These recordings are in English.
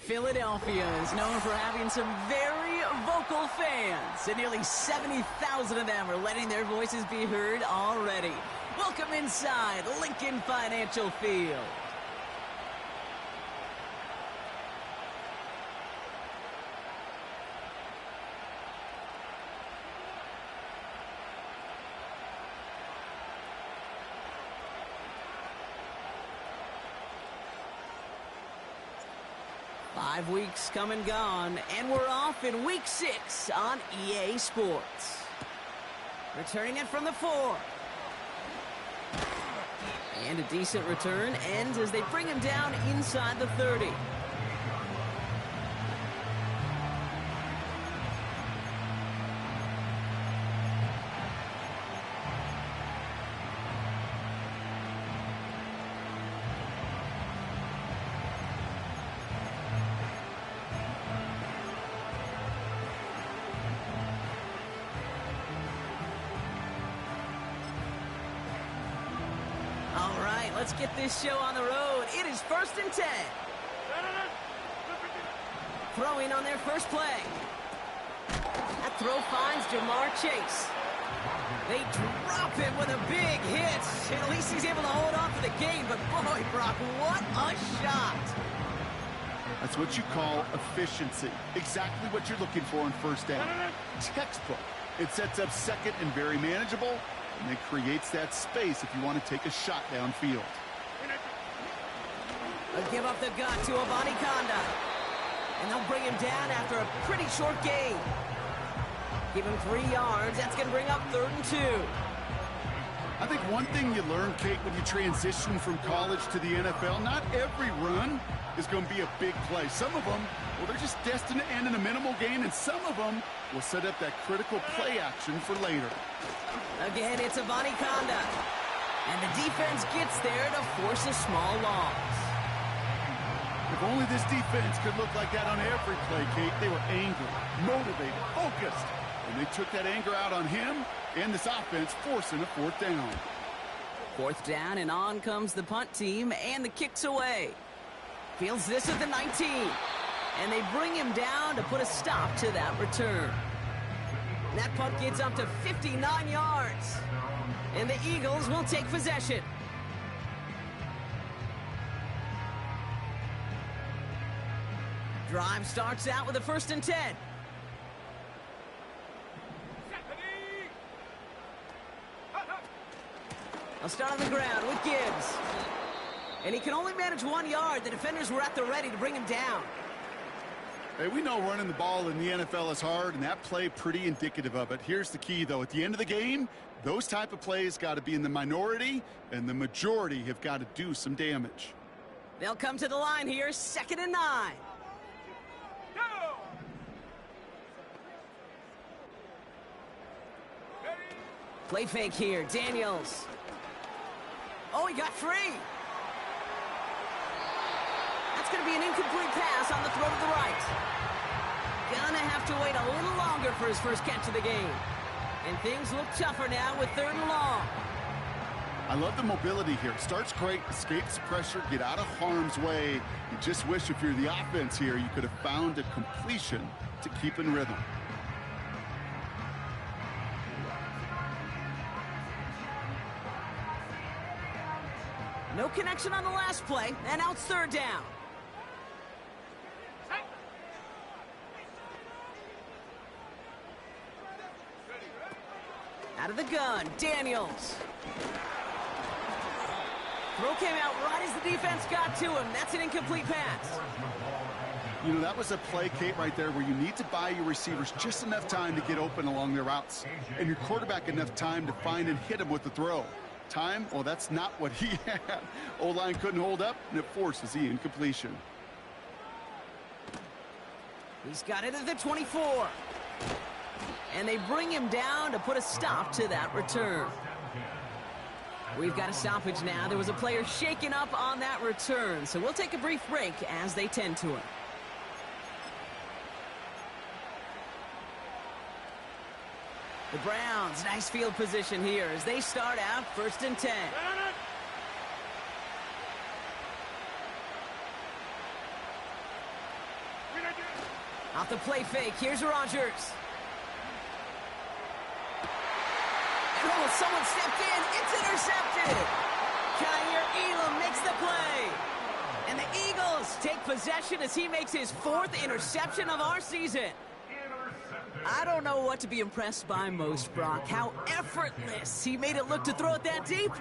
Philadelphia is known for having some very vocal fans, and nearly 70,000 of them are letting their voices be heard already. Welcome inside Lincoln Financial Field. Five weeks come and gone, and we're off in Week 6 on EA Sports. Returning it from the 4. And a decent return ends as they bring him down inside the 30. All right, let's get this show on the road. It is 1st and 10. Throwing on their first play. That throw finds Jamar Chase. They drop him with a big hit. At least he's able to hold on for the game, but boy, Brock, what a shot. That's what you call efficiency. Exactly what you're looking for in first down. Textbook. It sets up second and very manageable, and it creates that space if you want to take a shot downfield. They'll give up the gut to Avani Conda. And they'll bring him down after a pretty short gain. Give him 3 yards. That's going to bring up 3rd and 2. I think one thing you learn, Kate, when you transition from college to the NFL, not every run is going to be a big play. Some of them, well, they're just destined to end in a minimal gain, and some of them will set up that critical play action for later. Again, it's Avani Conda. And the defense gets there to force a small loss. If only this defense could look like that on every play, Kate. They were angry, motivated, focused. And they took that anger out on him and this offense, forcing a 4th down. 4th down, and on comes the punt team, and the kick's away. Fields this at the 19. And they bring him down to put a stop to that return. That punt gets up to 59 yards. And the Eagles will take possession. Drive starts out with a 1st and 10. I'll start on the ground with Gibbs. And he can only manage 1 yard. The defenders were at the ready to bring him down. Hey, we know running the ball in the NFL is hard, and that play pretty indicative of it. Here's the key, though. At the end of the game, those type of plays got to be in the minority, and the majority have got to do some damage. They'll come to the line here, 2nd and 9. Play fake here, Daniels. Oh, he got free. That's going to be an incomplete pass on the throw to the right. Gonna have to wait a little longer for his first catch of the game. And things look tougher now with 3rd and long. I love the mobility here. Starts great, escapes pressure, get out of harm's way. You just wish if you're the offense here, you could have found a completion to keep in rhythm. No connection on the last play, and now it's 3rd down. Out of the gun, Daniels. Throw came out right as the defense got to him. That's an incomplete pass. You know, that was a play, Kate, right there where you need to buy your receivers just enough time to get open along their routes. And your quarterback enough time to find and hit him with the throw. Time? Well, that's not what he had. O-line couldn't hold up, and it forces the incompletion. He's got it at the 24. And they bring him down to put a stop to that return. We've got a stoppage now. There was a player shaken up on that return, so we'll take a brief break as they tend to him. The Browns, nice field position here as they start out 1st and 10. Off the play fake, here's Rodgers. Oh, someone stepped in. It's intercepted. Kyer Elam makes the play. And the Eagles take possession as he makes his 4th interception of our season. I don't know what to be impressed by most, Brock. How effortless he made it look to throw it that deep,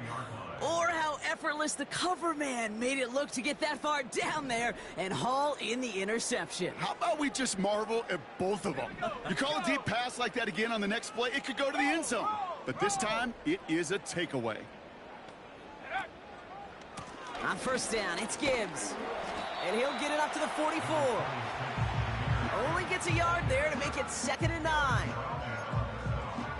or how effortless the cover man made it look to get that far down there and haul in the interception. How about we just marvel at both of them? You call a deep pass like that again on the next play, it could go to the end zone. But this time, it is a takeaway. On first down, it's Gibbs. And he'll get it up to the 44. Only gets a yard there to make it 2nd and 9.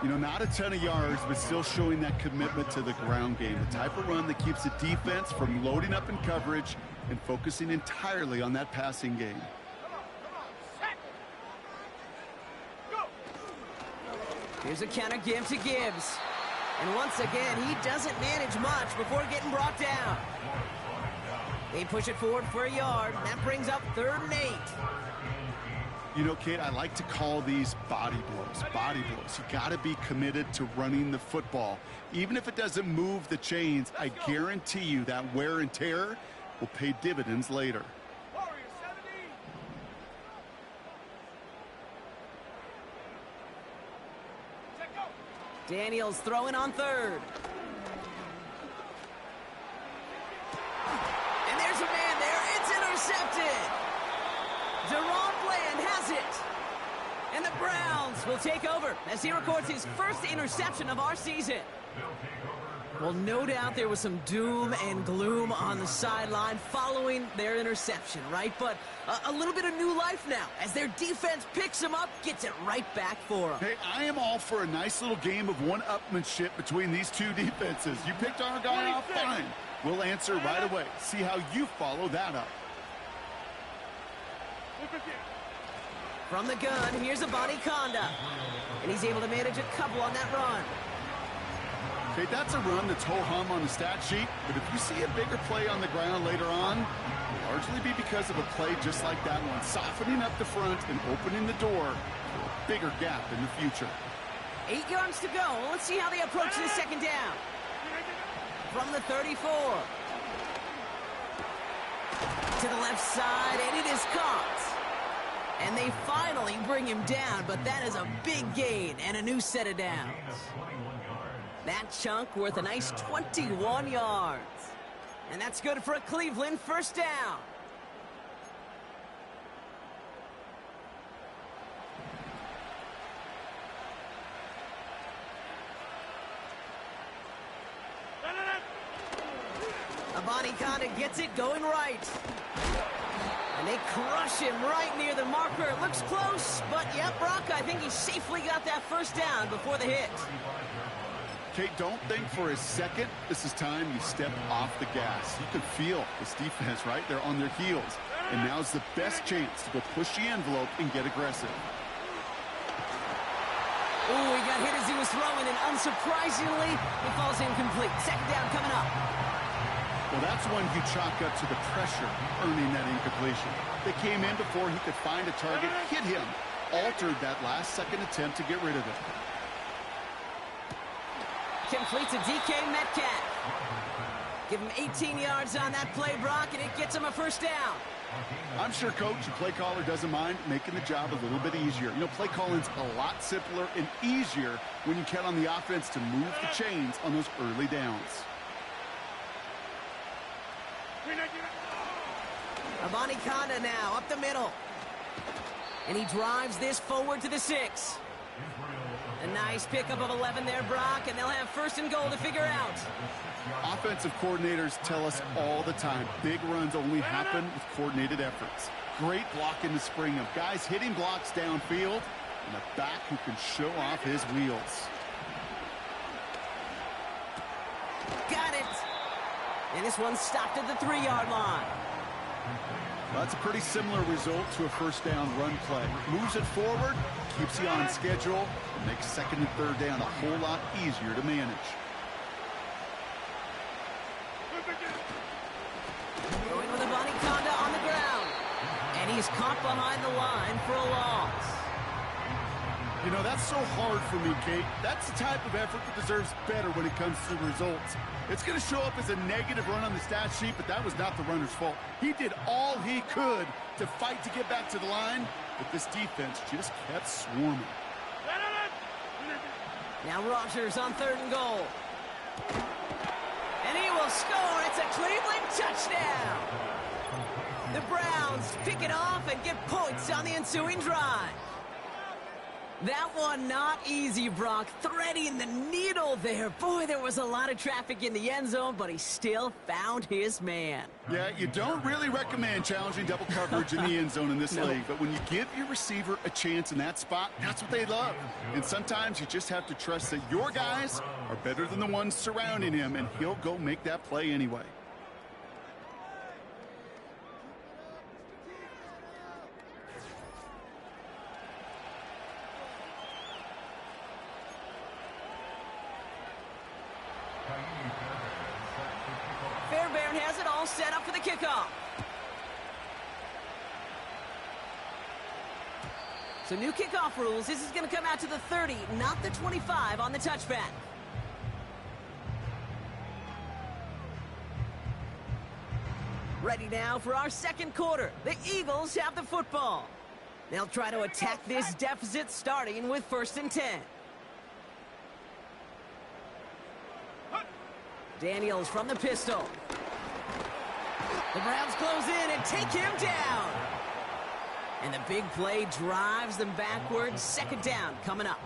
You know, not a ton of yards, but still showing that commitment to the ground game. The type of run that keeps the defense from loading up in coverage and focusing entirely on that passing game. Here's a counter give to Gibbs. And once again, he doesn't manage much before getting brought down. They push it forward for a yard. That brings up 3rd and 8. You know, Kate, I like to call these body blows. Body blows. You got to be committed to running the football. Even if it doesn't move the chains, I guarantee you that wear and tear will pay dividends later. Daniels throwing on 3rd. And there's a man there. It's intercepted. Deron Bland has it. And the Browns will take over as he records his 1st interception of our season. Well, no doubt there was some doom and gloom on the sideline following their interception, right? But a little bit of new life now as their defense picks them up, gets it right back for them. Hey, I am all for a nice little game of one-upmanship between these two defenses. You picked our guy off, fine. We'll answer right away. See how you follow that up. From the gun, here's a Bonnie Conda. And he's able to manage a couple on that run. Okay, that's a run that's ho-hum on the stat sheet, but if you see a bigger play on the ground later on, it'll largely be because of a play just like that one, softening up the front and opening the door for a bigger gap in the future. 8 yards to go. Let's see how they approach this 2nd down. From the 34. To the left side, and it is caught. And they finally bring him down, but that is a big gain and a new set of downs. That chunk worth a nice 21 yards. And that's good for a Cleveland 1st down. Bonnie Conda gets it going right. And they crush him right near the marker. It looks close, but yep, Brock, I think he safely got that 1st down before the hit. Kate, don't think for a second this is time you step off the gas. You can feel this defense, right? They're on their heels. And now's the best chance to go push the envelope and get aggressive. Oh, he got hit as he was throwing, and unsurprisingly, he falls incomplete. 2nd down coming up. Well, that's one you chalk up to the pressure earning that incompletion. They came in before he could find a target, hit him, altered that last-second attempt to get rid of it. Completes a DK Metcalf. Give him 18 yards on that play, Brock, and it gets him a 1st down. I'm sure coach and play caller doesn't mind making the job a little bit easier. You know, play calling's a lot simpler and easier when you count on the offense to move the chains on those early downs. Bonnie Conda now up the middle. And he drives this forward to the 6. A nice pickup of 11 there, Brock, and they'll have 1st and goal to figure out. Offensive coordinators tell us all the time, big runs only happen with coordinated efforts. Great block in the spring of guys hitting blocks downfield, and a back who can show off his wheels. Got it. And this one stopped at the 3-yard line. Well, that's a pretty similar result to a 1st down run play. Moves it forward, keeps you on schedule, and makes 2nd and 3rd down a whole lot easier to manage. Going with a Bonnie Conda on the ground. And he he's caught behind the line for a loss. You know, that's so hard for me, Kate. That's the type of effort that deserves better when it comes to the results. It's going to show up as a negative run on the stat sheet, but that was not the runner's fault. He did all he could to fight to get back to the line, but this defense just kept swarming. Now Rogers on 3rd and goal. And he will score. It's a Cleveland touchdown. The Browns pick it off and get points on the ensuing drive. That one not easy, Brock. Threading the needle there. Boy, there was a lot of traffic in the end zone, but he still found his man. Yeah, you don't really recommend challenging double coverage in the end zone in this league, but when you give your receiver a chance in that spot, that's what they love. And sometimes you just have to trust that your guys are better than the ones surrounding him, and he'll go make that play anyway. Fairbairn has it all set up for the kickoff. So new kickoff rules. This is going to come out to the 30, not the 25 on the touchback. Ready now for our second quarter. The Eagles have the football. They'll try to attack this deficit starting with 1st and 10. Daniels from the pistol. The Browns close in and take him down. And the big play drives them backwards. 2nd down coming up.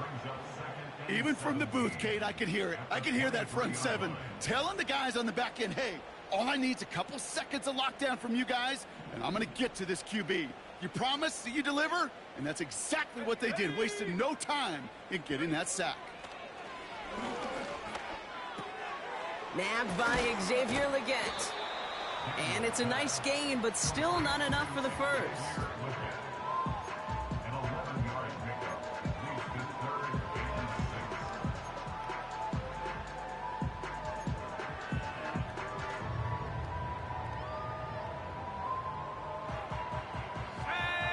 Even from the booth, Kate, I could hear it. I could hear that front 7 telling the guys on the back end, hey, all I need is a couple seconds of lockdown from you guys, and I'm going to get to this QB. You promise that you deliver? And that's exactly what they did, wasting no time in getting that sack. Nabbed by Xavier Legette. And it's a nice gain, but still not enough for the first.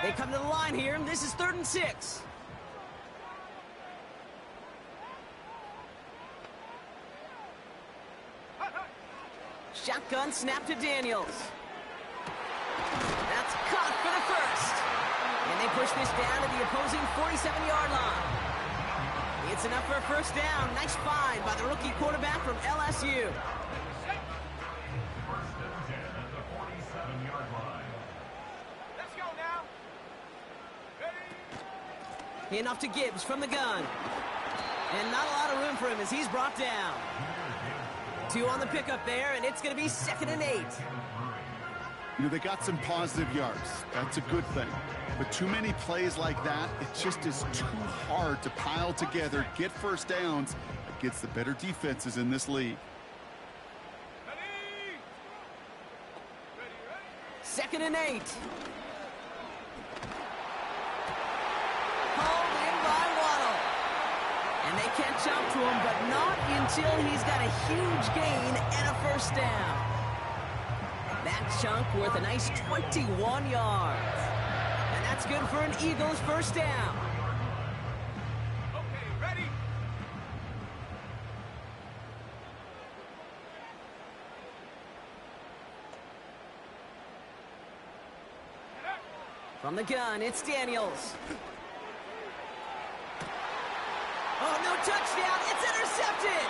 They come to the line here, and this is 3rd and 6. Shotgun snap to Daniels. That's caught for the first. And they push this down to the opposing 47-yard line. It's enough for a 1st down. Nice find by the rookie quarterback from LSU. Let's go now. Handoff to Gibbs from the gun. And not a lot of room for him as he's brought down. 2 on the pickup there, and it's going to be 2nd and 8. You know, they got some positive yards. That's a good thing. But too many plays like that, it just is too hard to pile together, get 1st downs against the better defenses in this league. 2nd and 8. Hauled in by Waddle. And they catch up to him, but not until he's got a huge gain and a 1st down. That chunk worth a nice 21 yards. And that's good for an Eagles 1st down. Okay, ready? From the gun, it's Daniels. Oh, no touchdown. It's intercepted.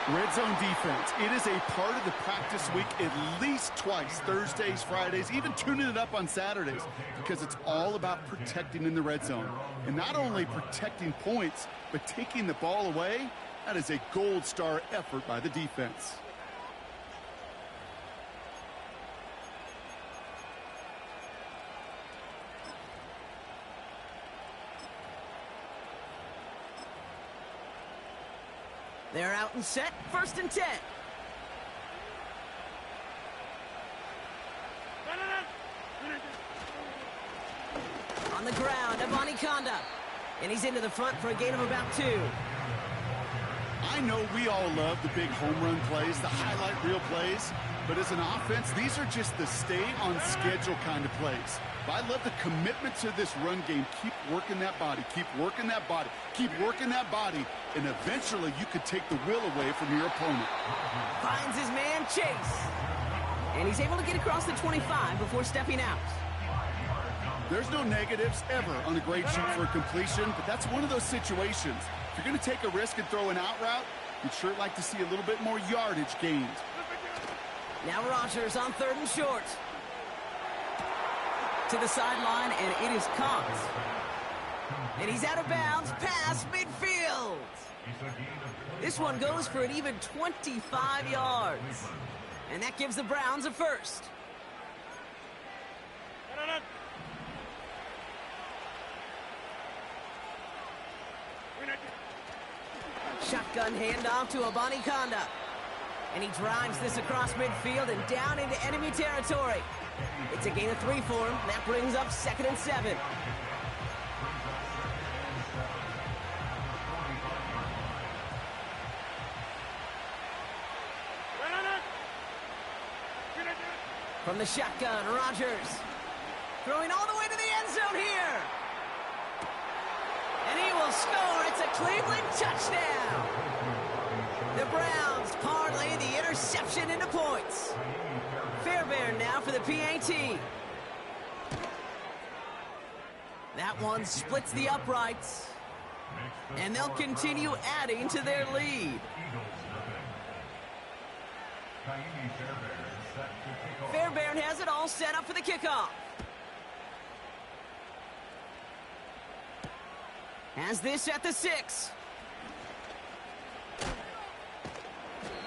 Red zone defense. It is a part of the practice week at least twice, Thursdays, Fridays, even tuning it up on Saturdays, because it's all about protecting in the red zone. And not only protecting points, but taking the ball away. That is a gold star effort by the defense. They're out and set. 1st and 10. On the ground, Avani Conda. And he's into the front for a gain of about 2. I know we all love the big home run plays, the highlight reel plays, but as an offense, these are just the stay on schedule kind of plays. I love the commitment to this run game. Keep working that body. Keep working that body. Keep working that body. And eventually you could take the will away from your opponent. Finds his man, Chase. And he's able to get across the 25 before stepping out. There's no negatives ever on a great shoot for a completion, but that's one of those situations. If you're going to take a risk and throw an out route, you'd sure like to see a little bit more yardage gained. Now Rogers on 3rd and short. To the sideline, and it is caught. And he's out of bounds past midfield. This one goes for an even 25 yards. And that gives the Browns a first. Shotgun handoff to Abanikanda. And he drives this across midfield and down into enemy territory. It's a gain of 3 for him. That brings up 2nd and 7. From the shotgun, Rogers. Throwing all the way to the end zone here. And he will score. It's a Cleveland touchdown. The Browns parlay the interception into points. Fairbairn now for the PAT. That one splits the uprights. And they'll continue adding to their lead. Fairbairn has it all set up for the kickoff. Has this at the 6.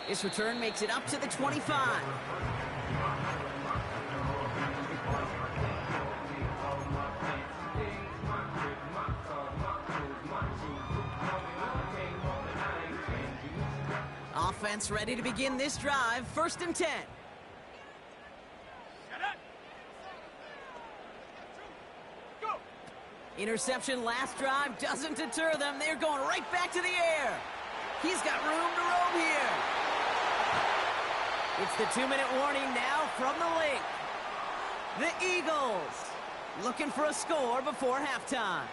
This return makes it up to the 25. Offense ready to begin this drive. 1st and 10. Interception last drive doesn't deter them. They're going right back to the air. He's got room to roam here. It's the 2-minute warning now from the link. The Eagles looking for a score before halftime.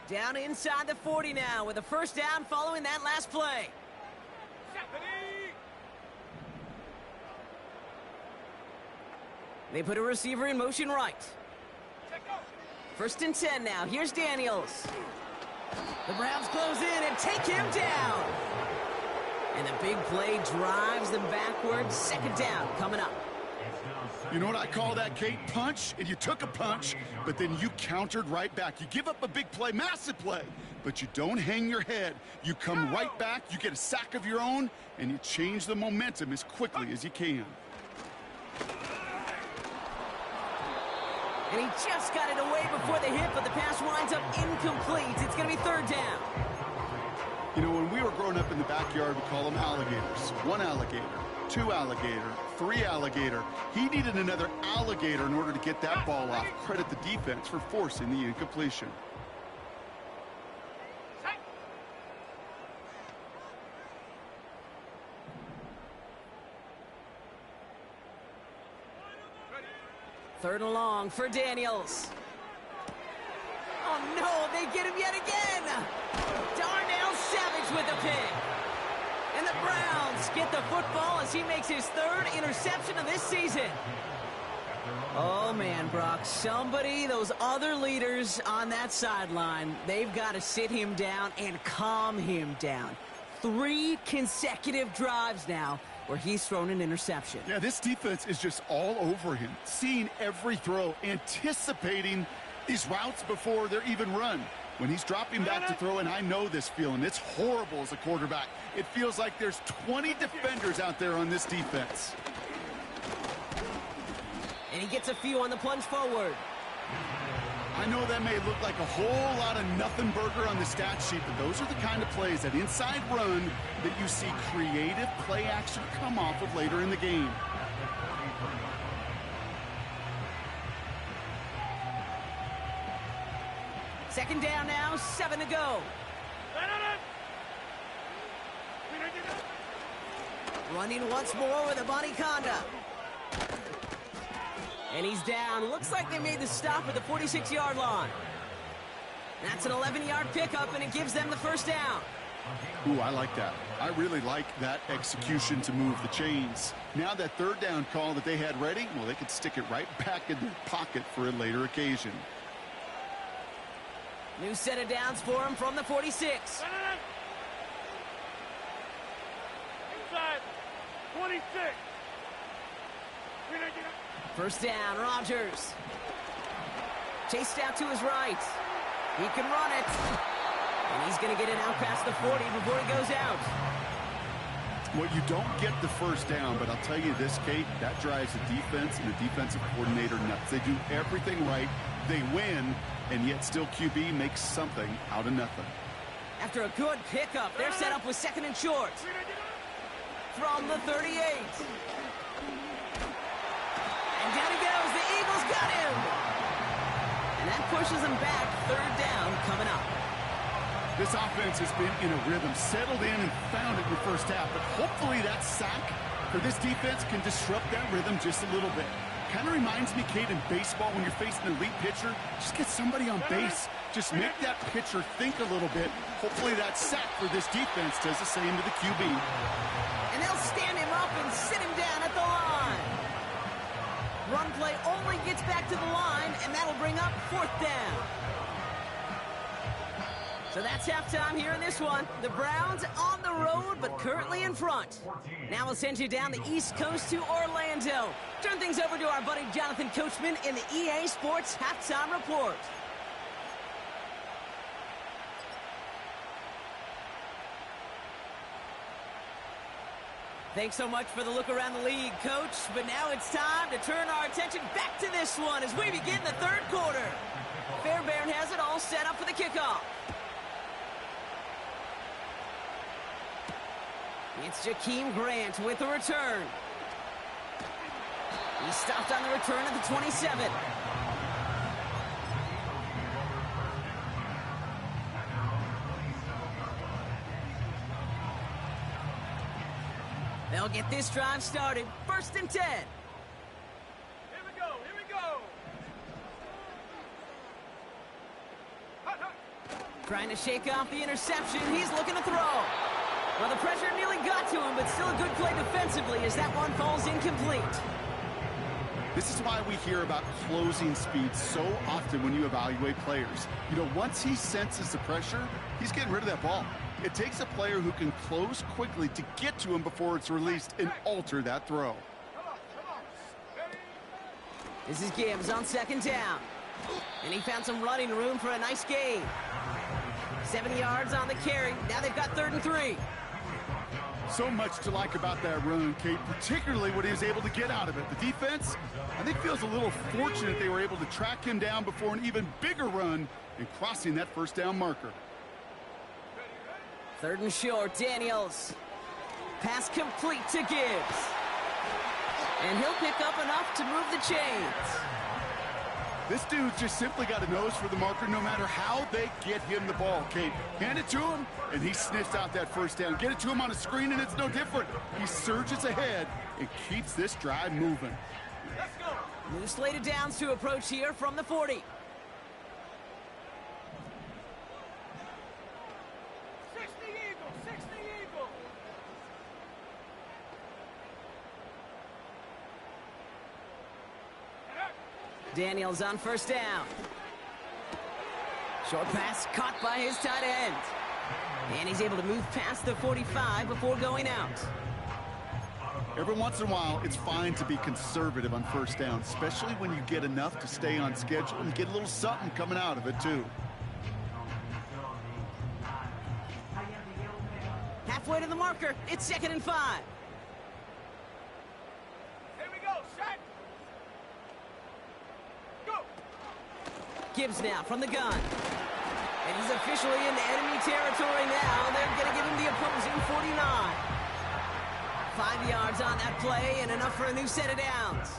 Down inside the 40 now with a first down following that last play. They put a receiver in motion right. 1st and 10 now. Here's Daniels. The Browns close in and take him down. And the big play drives them backwards. 2nd down coming up. You know what I call that, Kate? Punch, and you took a punch, but then you countered right back. You give up a big play, massive play, but you don't hang your head. You come right back, you get a sack of your own, and you change the momentum as quickly as you can. And he just got it away before the hit, but the pass winds up incomplete. It's going to be 3rd down. You know, when we were growing up in the backyard, we call them alligators. 1 alligator, 2 alligator, 3 alligator. He needed another alligator in order to get that ball off. Credit the defense for forcing the incompletion. Third and long for Daniels. Oh, no, they get him yet again. Darnell Savage with the pick. And the Browns get the football as he makes his 3rd interception of this season. Oh, man, Brock, somebody, those other leaders on that sideline, they've got to sit him down and calm him down. 3 consecutive drives now where he's thrown an interception. Yeah, this defense is just all over him, seeing every throw, anticipating these routes before they're even run. When he's dropping back to throw, and I know this feeling, it's horrible as a quarterback. It feels like there's 20 defenders out there on this defense. And he gets a few on the plunge forward. I know that may look like a whole lot of nothing burger on the stat sheet, but those are the kind of plays, that inside run, that you see creative play action come off of later in the game. Second down now, 7 to go. Running once more with a body conduct. And he's down. Looks like they made the stop at the 46-yard line. That's an 11-yard pickup, and it gives them the first down. Ooh, I like that. I really like that execution to move the chains. Now that third down call that they had ready, well, they could stick it right back in their pocket for a later occasion. New set of downs for him from the 46. Inside. 26. First down, Rodgers. Chased out to his right. He can run it. And he's going to get it out past the 40 before he goes out. Well, you don't get the first down, but I'll tell you this, Kate, that drives the defense and the defensive coordinator nuts. They do everything right. They win, and yet still QB makes something out of nothing. After a good pickup, they're set up with second and short. From the 38. And down he goes. The Eagles got him. And that pushes them back. Third down coming up. This offense has been in a rhythm, settled in and found it in the first half. But hopefully that sack for this defense can disrupt that rhythm just a little bit. Kind of reminds me, Kate, in baseball when you're facing an elite pitcher, just get somebody on base. Just make that pitcher think a little bit. Hopefully that sack for this defense does the same to the QB. And they'll stand him up and sit him down at the line. Run play only gets back to the line, and that'll bring up fourth down. So that's halftime here in this one. The Browns on the road, but currently in front. Now we'll send you down the East Coast to Orlando. Turn things over to our buddy Jonathan Coachman in the EA Sports Halftime Report. Thanks so much for the look around the league, Coach. But now it's time to turn our attention back to this one as we begin the third quarter. Fairbairn has it all set up for the kickoff. It's Jakeem Grant with the return. He stopped on the return at the 27. They'll get this drive started. First and 10. Here we go. Here we go. Trying to shake off the interception. He's looking to throw. Well, the pressure nearly got to him, but still a good play defensively as that one falls incomplete. This is why we hear about closing speed so often when you evaluate players. You know, once he senses the pressure, he's getting rid of that ball. It takes a player who can close quickly to get to him before it's released and alter that throw. This is Gibbs on second down. And he found some running room for a nice gain. 7 yards on the carry. Now they've got 3rd and 3. So much to like about that run, Kate, particularly what he was able to get out of it. The defense, I think, feels a little fortunate they were able to track him down before an even bigger run and crossing that first down marker. 3rd and short, Daniels. Pass complete to Gibbs. And he'll pick up enough to move the chains. This dude's just simply got a nose for the marker no matter how they get him the ball, Kate. Hand it to him, and he sniffs out that first down. Get it to him on a screen, and it's no different. He surges ahead and keeps this drive moving. Let's go. New slated downs to approach here from the 40. 60 Eagles. 60 Eagles. Daniels on first down. Short pass caught by his tight end. And he's able to move past the 45 before going out. Every once in a while, it's fine to be conservative on first down, especially when you get enough to stay on schedule and get a little something coming out of it, too. Halfway to the marker. It's 2nd and 5. Here we go. Shot. Go. Gibbs now from the gun. And he's officially in enemy territory now. They're going to give him the opposing 49. 5 yards on that play and enough for a new set of downs.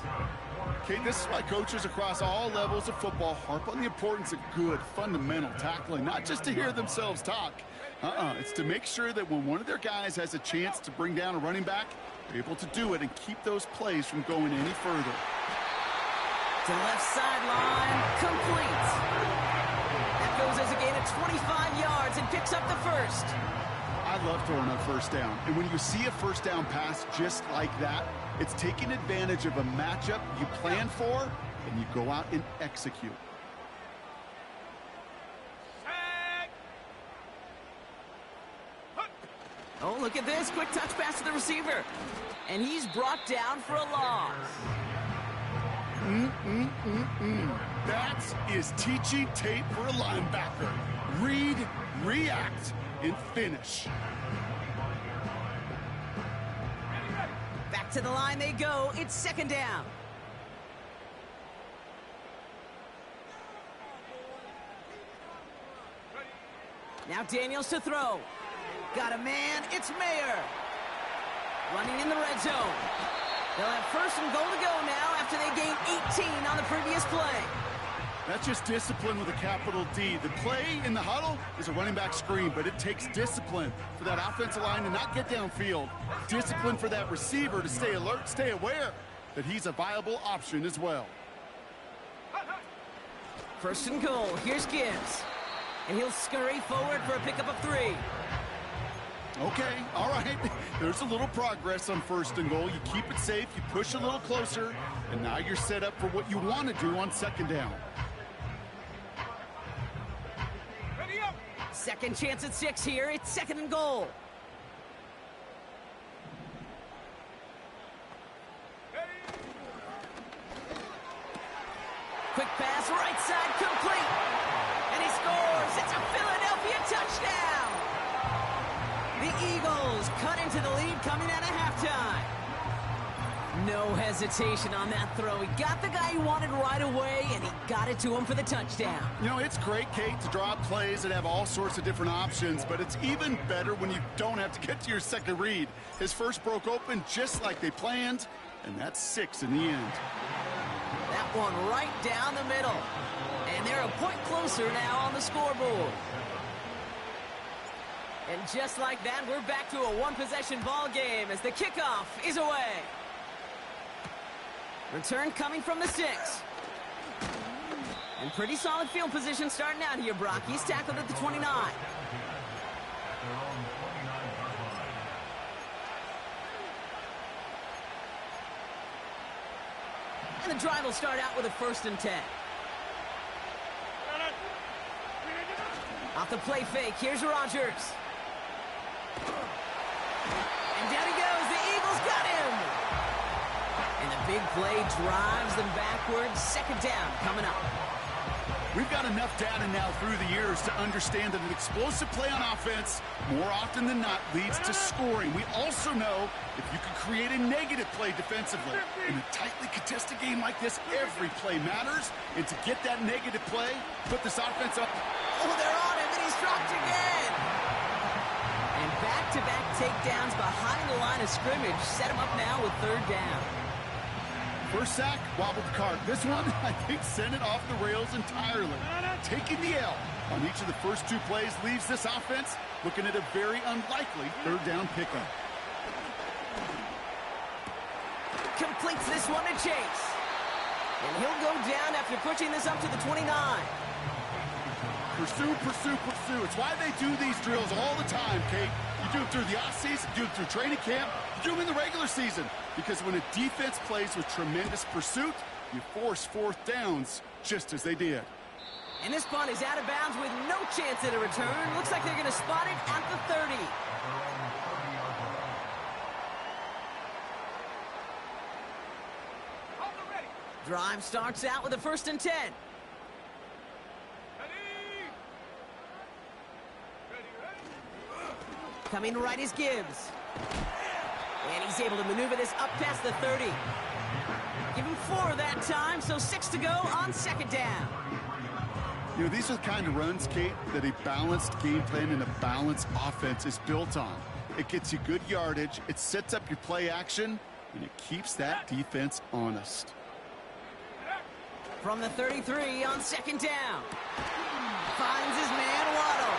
Okay, this is why coaches across all levels of football harp on the importance of good, fundamental tackling, not just to hear themselves talk. It's to make sure that when one of their guys has a chance to bring down a running back, they're able to do it and keep those plays from going any further. To the left sideline, complete. That goes as a gain of 25 yards and picks up the first. I love throwing on first down. And when you see a first down pass just like that, it's taking advantage of a matchup you plan for, and you go out and execute. Oh, look at this. Quick touch pass to the receiver. And he's brought down for a loss. That is teaching tape for a linebacker. Read, react, and finish. Back to the line they go. It's second down. Now Daniels to throw. Got a man. It's Mayer. Running in the red zone. They'll have first and goal to go now after they gained 18 on the previous play. That's just discipline with a capital D. The play in the huddle is a running back screen, but it takes discipline for that offensive line to not get downfield. Discipline for that receiver to stay alert, stay aware that he's a viable option as well. First and goal. Here's Gibbs. And he'll scurry forward for a pickup of 3. Okay, all right. There's a little progress on first and goal. You keep it safe, you push a little closer, and now you're set up for what you want to do on second down. Ready up. Second chance at 6 here. It's second and goal. Quick pass, right side, complete. And he scores. It's a Philadelphia touchdown. The Eagles cut into the lead coming out of halftime. No hesitation on that throw. He got the guy he wanted right away, and he got it to him for the touchdown. You know, it's great, Kate, to draw up plays that have all sorts of different options, but it's even better when you don't have to get to your second read. His first broke open just like they planned, and that's 6 in the end. That one right down the middle. And they're a point closer now on the scoreboard. And just like that, we're back to a one-possession ball game as the kickoff is away. Return coming from the 6. And pretty solid field position starting out here, Brock. He's tackled at the 29. And the drive will start out with a 1st and 10. Off the play fake, here's Rodgers. And down he goes, the Eagles got him! And the big play drives them backwards. Second down coming up. We've got enough data now through the years to understand that an explosive play on offense, more often than not, leads to scoring. We also know if you can create a negative play defensively. In a tightly contested game like this, every play matters. And to get that negative play, put this offense up. Oh, they're on him, and he's dropped again. And back-to-back takedowns behind the line of scrimmage set him up now with 3rd down. First sack, wobbled the cart. This one, I think, sent it off the rails entirely. Taking the L on each of the first 2 plays leaves this offense looking at a very unlikely 3rd down pickup. Completes this one to Chase. And he'll go down after pushing this up to the 29. Pursue, pursue, pursue. It's why they do these drills all the time, Kate. You do it through the offseason, you do it through training camp, you do them in the regular season. Because when a defense plays with tremendous pursuit, you force 4th downs just as they did. And this punt is out of bounds with no chance at a return. Looks like they're going to spot it at the 30. Drive starts out with a 1st and 10. Coming right is Gibbs. And he's able to maneuver this up past the 30. Give him 4 that time, so 6 to go on second down. You know, these are the kind of runs, Kate, that a balanced game plan and a balanced offense is built on. It gets you good yardage, it sets up your play action, and it keeps that defense honest. from the 33 on second down. Finds his man, Waddle.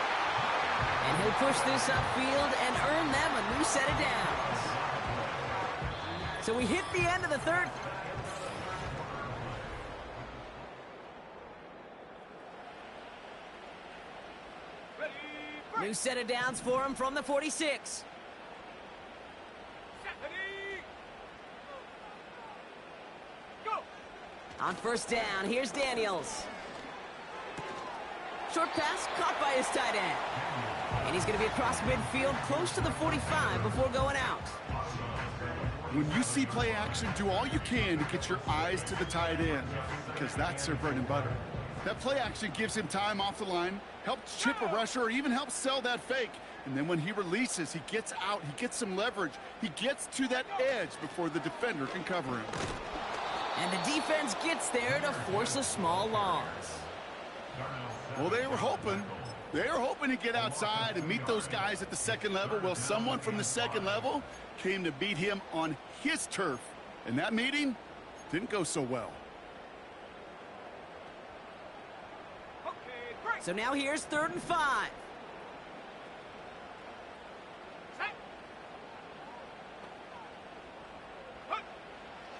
And he'll push this upfield and earn them a new set of downs. So we hit the end of the third. New set of downs for him from the 46. On first down, here's Daniels. Short pass caught by his tight end. And he's going to be across midfield close to the 45 before going out. When you see play action, do all you can to get your eyes to the tight end, because that's their bread and butter. That play action gives him time off the line, helps chip a rusher, or even helps sell that fake. And then when he releases, he gets out, he gets some leverage. He gets to that edge before the defender can cover him. And the defense gets there to force a small loss. Well, they were hoping to get outside and meet those guys at the second level. Well, someone from the second level came to beat him on his turf. And that meeting didn't go so well. So now here's 3rd and 5.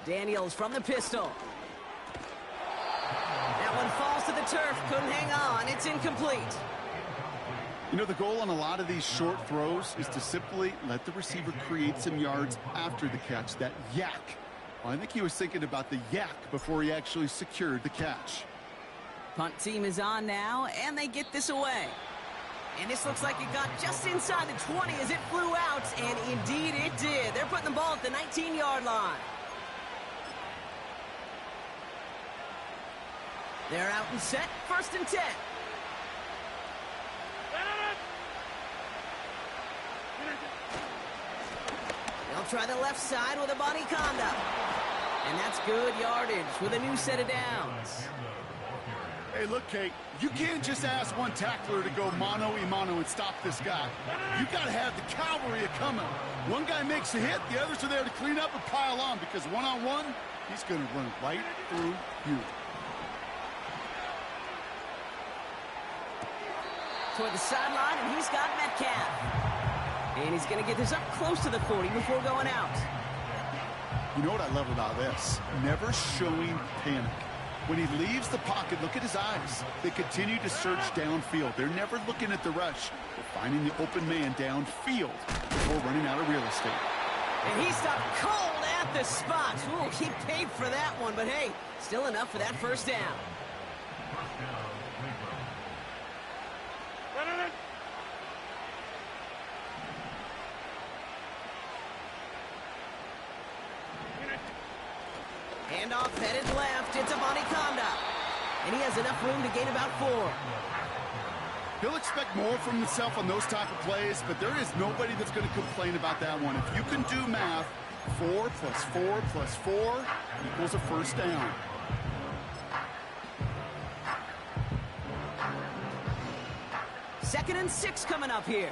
Daniels from the pistol. That one falls to the turf. Couldn't hang on. It's incomplete. You know, the goal on a lot of these short throws is to simply let the receiver create some yards after the catch, that yak. Well, I think he was thinking about the yak before he actually secured the catch. Punt team is on now, and they get this away. And this looks like it got just inside the 20 as it flew out, and indeed it did. They're putting the ball at the 19-yard line. They're out and set, 1st and 10. They'll try the left side with a Bonnie Conda. And that's good yardage with a new set of downs. Hey, look, Kate, you can't just ask one tackler to go mano-a-mano and stop this guy. You got to have the cavalry coming. One guy makes a hit, the others are there to clean up and pile on, because one-on-one, he's going to run right through you. Toward the sideline, and he's got Metcalf. And he's going to get this up close to the 40 before going out. You know what I love about this? Never showing panic. When he leaves the pocket, look at his eyes. They continue to search downfield. They're never looking at the rush. They're finding the open man downfield before running out of real estate. And he stopped cold at the spot. Ooh, he paid for that one, but hey, still enough for that 1st down. Handoff headed left. It's a Bonnie Conda. And he has enough room to gain about 4. He'll expect more from himself on those type of plays, but there is nobody that's going to complain about that one. If you can do math, 4 plus 4 plus 4 equals a 1st down. Second and 6 coming up here.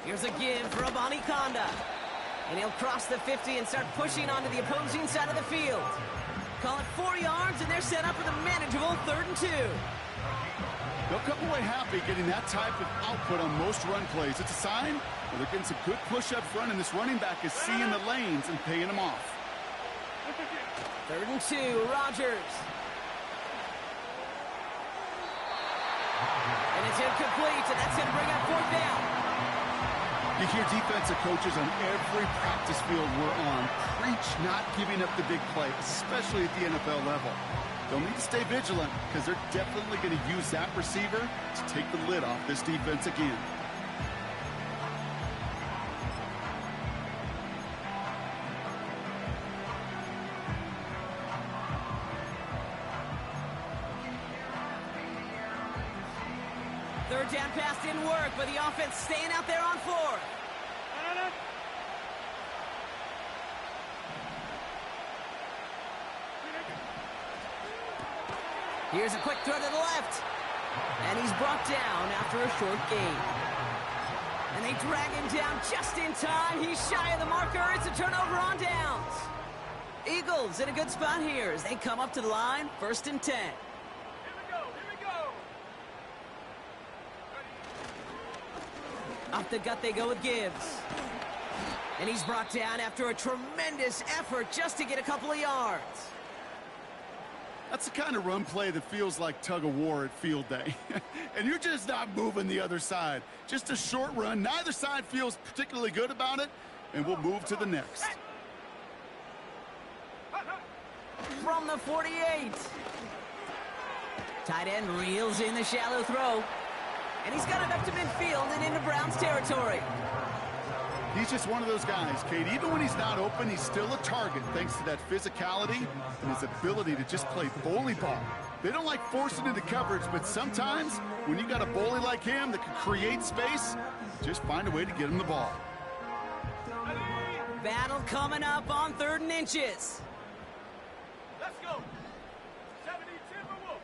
Here's a give for a Bonnie Conda. And he'll cross the 50 and start pushing onto the opposing side of the field. Call it 4 yards, and they're set up with a manageable 3rd and 2. They'll come away happy getting that type of output on most run plays. It's a sign that they're getting some good push up front, and this running back is seeing the lanes and paying them off. 3rd and 2, Rodgers. And it's incomplete, and that's going to bring up 4th down. You hear defensive coaches on every practice field we're on preach not giving up the big play, especially at the NFL level. They'll need to stay vigilant because they're definitely going to use that receiver to take the lid off this defense again. Third down pass didn't work, but the offense staying out there on 4th. Here's a quick throw to the left. And he's brought down after a short gain. And they drag him down just in time. He's shy of the marker. It's a turnover on downs. Eagles in a good spot here as they come up to the line. 1st and 10. Here we go. Off the gut they go with Gibbs. And he's brought down after a tremendous effort just to get a couple of yards. That's the kind of run play that feels like tug-of-war at field day. And you're just not moving the other side. Just a short run. Neither side feels particularly good about it. And we'll move to the next. From the 48. Tight end reels in the shallow throw. And he's got it up to midfield and into Browns territory. He's just one of those guys, Kate. Even when he's not open, he's still a target thanks to that physicality and his ability to just play bully ball. They don't like forcing into coverage, but sometimes when you got a bully like him that can create space, just find a way to get him the ball. Battle coming up on 3rd and inches. Let's go. 70 Timberwolves.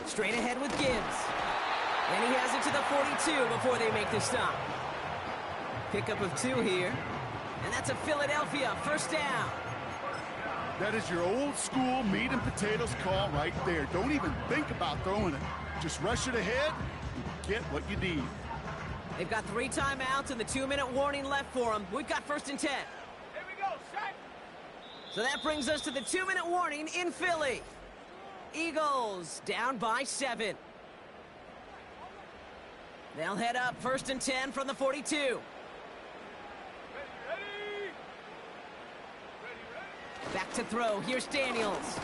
Straight ahead with Gibbs. And he has it to the 42 before they make the stop. Pickup of 2 here. And that's a Philadelphia 1st down. That is your old school meat and potatoes call right there. Don't even think about throwing it. Just rush it ahead and get what you need. They've got 3 timeouts and the 2-minute warning left for them. We've got 1st and 10. Here we go, set. So that brings us to the 2-minute warning in Philly. Eagles down by 7. They'll head up 1st and 10 from the 42. Ready. Back to throw. Here's Daniels.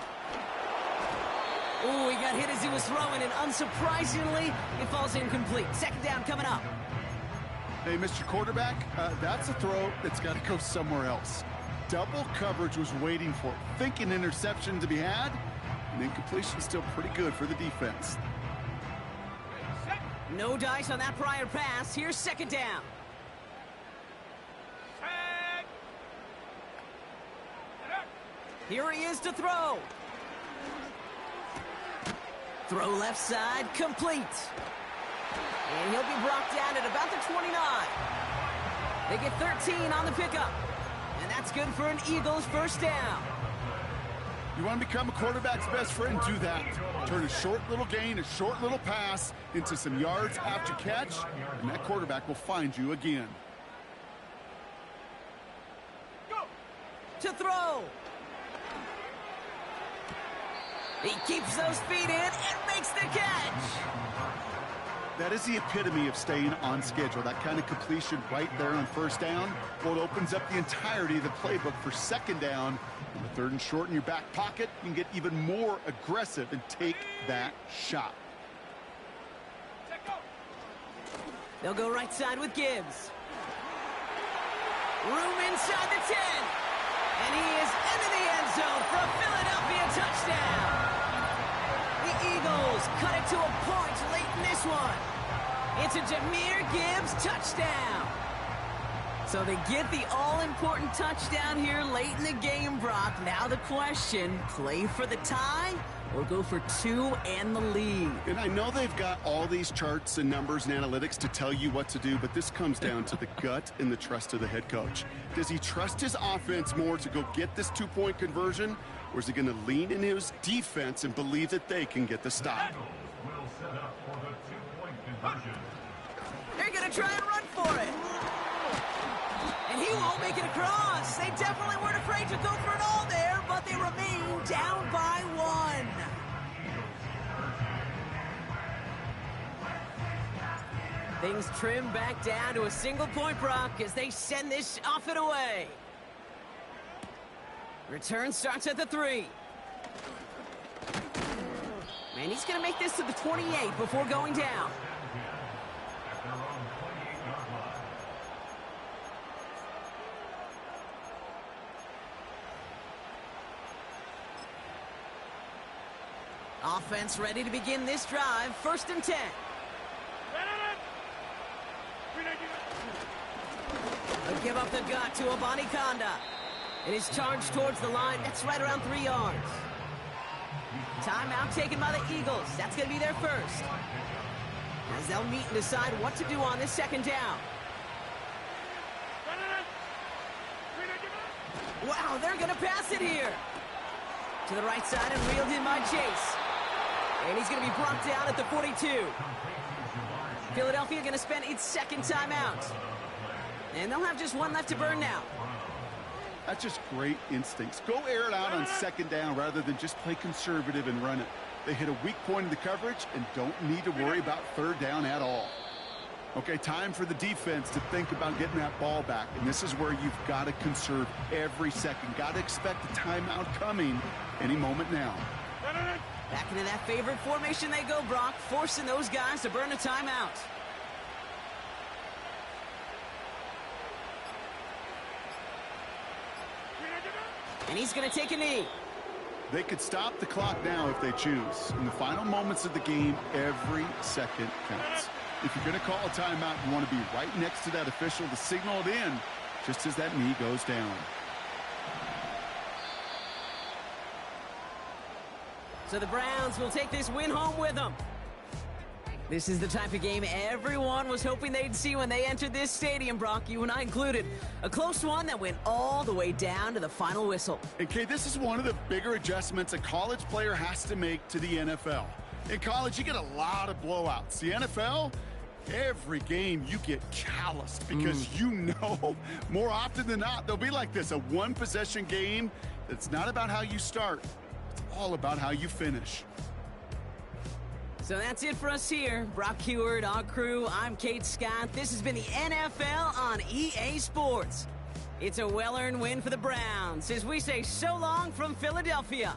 Ooh, he got hit as he was throwing, and unsurprisingly, it falls incomplete. 2nd down coming up. Hey, Mr. Quarterback, that's a throw that's got to go somewhere else. Double coverage was waiting for it. Thinking interception to be had, and incompletion still pretty good for the defense. Set. No dice on that prior pass. Here's 2nd down. Tag. Here he is to throw. Throw left side, complete. And he'll be brought down at about the 29. They get 13 on the pickup. And that's good for an Eagles 1st down. You want to become a quarterback's best friend? Do that. Turn a short little gain, a short little pass into some yards after catch, and that quarterback will find you again. Go. To throw. He keeps those feet in and makes the catch. That is the epitome of staying on schedule. That kind of completion right there on 1st down. Well, it opens up the entirety of the playbook for 2nd down. On the 3rd and short in your back pocket, you can get even more aggressive and take that shot. Set, go. They'll go right side with Gibbs. Room inside the 10. And he is into the end zone for a Philadelphia touchdown. The Eagles cut it to a point late in this one. It's a Jahmyr Gibbs touchdown. So they get the all-important touchdown here late in the game, Brock. Now the question, play for the tie or go for 2 and the lead? And I know they've got all these charts and numbers and analytics to tell you what to do, but this comes down to the gut and the trust of the head coach. Does he trust his offense more to go get this 2-point conversion, or is he going to lean in his defense and believe that they can get the stop? They're going to try and run for it. And he won't make it across. They definitely weren't afraid to go for it all there, but they remain down by 1. Things trim back down to a single point, Brock, as they send this off and away. Return starts at the 3. And he's going to make this to the 28 before going down. Offense ready to begin this drive. 1st and 10. They give up the gut to Abanikanda. It is charged towards the line. That's right around 3 yards. Timeout taken by the Eagles. That's going to be their first. As they'll meet and decide what to do on this second down. Wow, they're going to pass it here. To the right side and reeled in by Chase. And he's going to be brought down at the 42. Philadelphia going to spend its second timeout. And they'll have just one left to burn now. That's just great instincts. Go air it out on second down rather than just play conservative and run it. They hit a weak point in the coverage and don't need to worry about third down at all. Okay, time for the defense to think about getting that ball back. And this is where you've got to conserve every second. Got to expect a timeout coming any moment now. Back into that favorite formation they go, Brock, forcing those guys to burn a timeout. And he's going to take a knee. They could stop the clock now if they choose. In the final moments of the game, every second counts. If you're going to call a timeout, you want to be right next to that official to signal it in just as that knee goes down. So the Browns will take this win home with them. This is the type of game everyone was hoping they'd see when they entered this stadium, Brock, you and I included. A close one that went all the way down to the final whistle. And Kay, this is one of the bigger adjustments a college player has to make to the NFL. In college, you get a lot of blowouts. The NFL, every game you get calloused because you know more often than not they'll be like this, a one-possession game that's not about how you start. It's all about how you finish. So that's it for us here. Brock Heward, our crew, I'm Kate Scott. This has been the NFL on EA Sports. It's a well-earned win for the Browns as we say so long from Philadelphia.